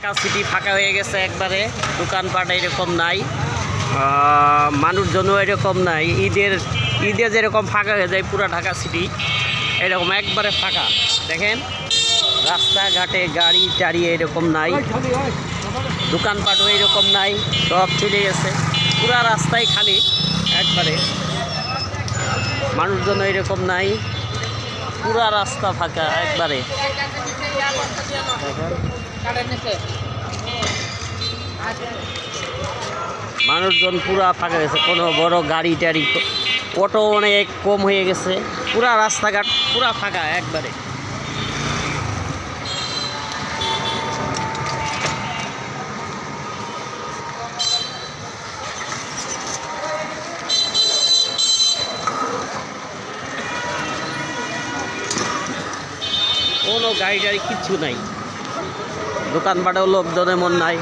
Dhaka city ফাঁকা হয়ে গেছে একবারে, দোকানপাট এরকম নাই, মানুষজনও এরকম নাই। ঈদে যেরকম ফাঁকা হয়ে যায় পুরো ঢাকা সিটি, এরকম একবারে ফাঁকা। দেখেন রাস্তাঘাটে গাড়ি টাড়ি এরকম নাই, দোকানপাটও এরকম নাই, সব চলে গেছে, পুরা রাস্তায় খালি একবারে, মানুষজন এরকম নাই, পুরা রাস্তা ফাঁকা একবারে। মানুষজন পুরা ফাঁকা গেছে, কোনো বড় গাড়ি টাড়ি অটো অনেক কম হয়ে গেছে, পুরা রাস্তাঘাট পুরা ফাঁকা একবারে। কোনো গাড়ি টাড়ি কিচ্ছু নাই, দোকানপাটেও লোকজন এমন নাই।